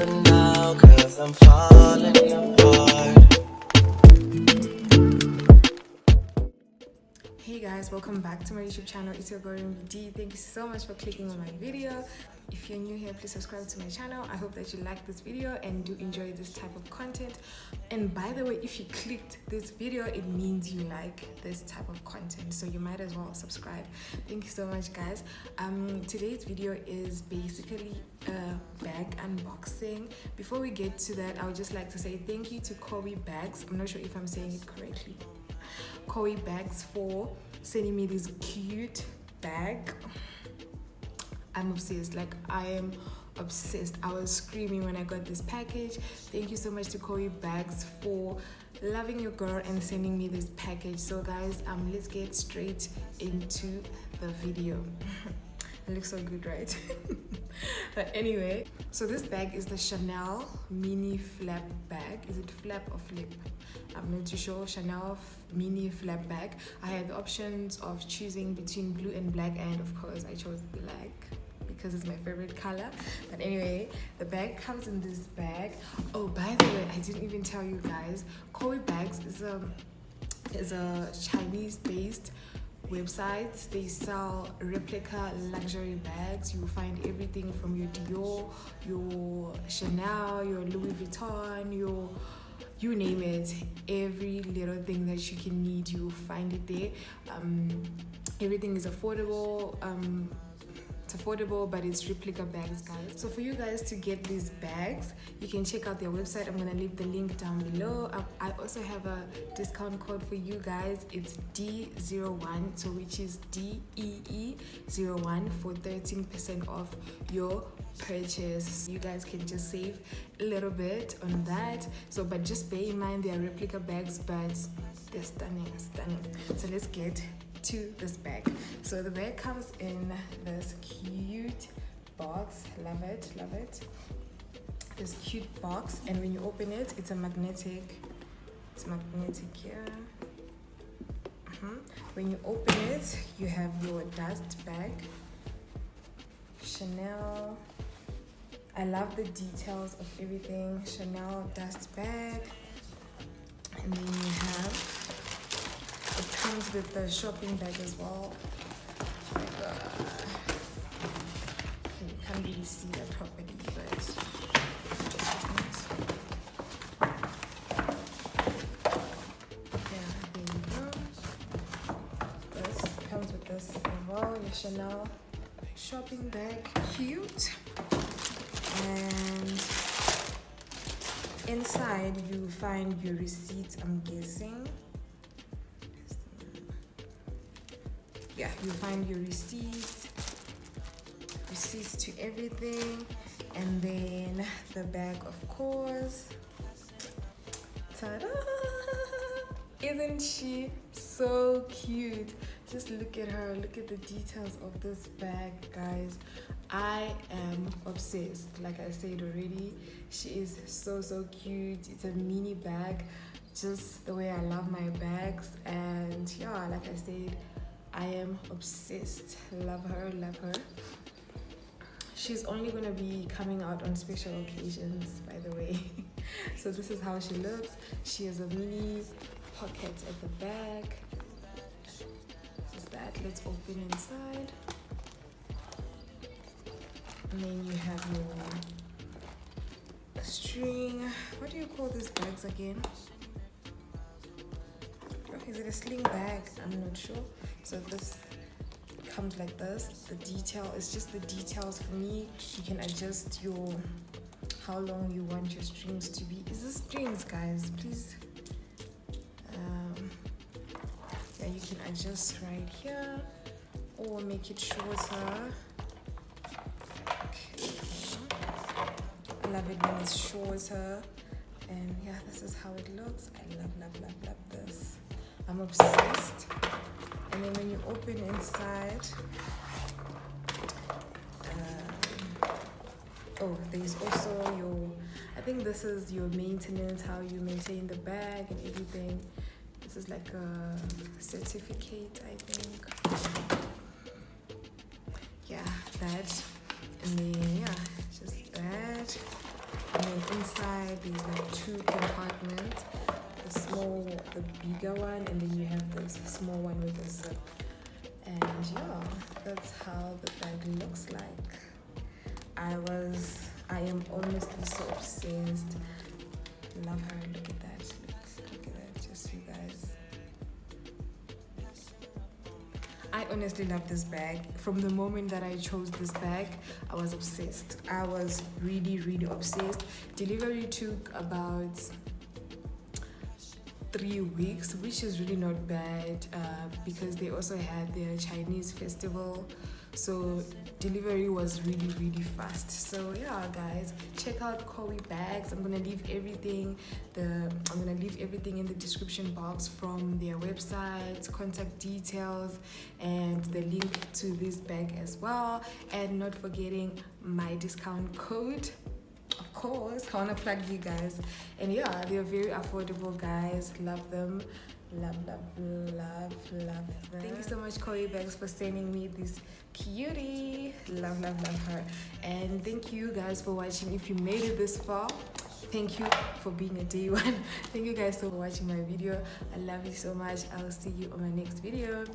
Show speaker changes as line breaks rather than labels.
for now, cause I'm falling apart.
Hey guys, welcome back to my YouTube channel. It's your girl D. Thank you so much for clicking on my video. If you're new here, please subscribe to my channel. I hope that you like this video and do enjoy this type of content. And by the way, if you clicked this video, it means you like this type of content, so you might as well subscribe. Thank you so much, guys. Today's video is basically a bag unboxing. Before we get to that, I would just like to say thank you to Coee bags. I'm not sure if I'm saying it correctly. Coee bags for sending me this cute bag. I'm obsessed. Like, I am obsessed. I was screaming when I got this package. Thank you so much to Coee bags for loving your girl and sending me this package. So guys, let's get straight into the video. It looks so good, right? But anyway, so this bag is the Chanel mini flap bag. Is it flap or flip? I'm not too sure. Chanel mini flap bag. I had the options of choosing between blue and black, and of course I chose black because it's my favorite color. But anyway, the bag comes in this bag. Oh, by the way, I didn't even tell you guys, Coee bags is a Chinese-based website. They sell replica luxury bags. You will find everything from your Dior, your Chanel, your Louis Vuitton, your you name it. Every little thing that you can need, you will find it there. Everything is affordable. It's affordable, but it's replica bags, guys. So for you guys to get these bags, you can check out their website. I'm gonna leave the link down below. I also have a discount code for you guys. It's D01, so which is DEE01 for 13% off your purchase. You guys can just save a little bit on that. So, but just bear in mind they are replica bags, but they're stunning. So let's get to this bag. So the bag comes in this cute box. Love it. This cute box, and when you open it, it's magnetic here. When you open it, you have your dust bag. Chanel. I love the details of everything. Chanel dust bag. And then you have, it comes with the shopping bag as well. Okay, you can't really see that properly, but yeah, there you go. This comes with this as well, your Chanel shopping bag. Cute. And inside you find your receipt, I'm guessing. Yeah, you find your receipts to everything, and then the bag, of course. Ta-da! Isn't she so cute? Just look at her, look at the details of this bag, guys. I am obsessed. Like I said already, she is so cute. It's a mini bag, just the way I love my bags. And yeah, like I said, I am obsessed. Love her. She's only gonna be coming out on special occasions, by the way. So this is how she looks. She has a mini pocket at the back. Just that. Let's open inside. And then you have your string. What do you call these bags again? Is it a sling bag? I'm not sure. So this comes like this. The detail is just the details for me. You can adjust your how long you want your strings to be. Is this strings, guys? Please. Yeah, you can adjust right here or make it shorter. Okay. I love it when it's shorter. And yeah, this is how it looks. I love this. I'm obsessed. And then when you open inside, oh, there's also your, I think this is your maintenance, how you maintain the bag and everything. This is like a certificate, I think. Yeah, that. And then, yeah, just that. and inside there's like 2 compartments, the bigger one, and then you have this small one with a zip. And yeah, that's how the bag looks like. I am honestly so obsessed. Love her. Look at that. Look at that. Just you guys. I honestly love this bag. From the moment that I chose this bag, I was obsessed. I was really, really obsessed. Delivery took about 3 weeks, which is really not bad because they also had their Chinese festival, so delivery was really, really fast. So yeah guys, check out Coee bags. I'm gonna leave everything in the description box, from their websites, contact details, and the link to this bag as well, and not forgetting my discount code. Of course, I want to plug you guys. And yeah, they're very affordable, guys. Love them. Love them. Thank you so much, Coee Bags, for sending me this cutie. Love her. And thank you guys for watching. If you made it this far, thank you for being a day one. Thank you guys for watching my video. I love you so much. I'll see you on my next video.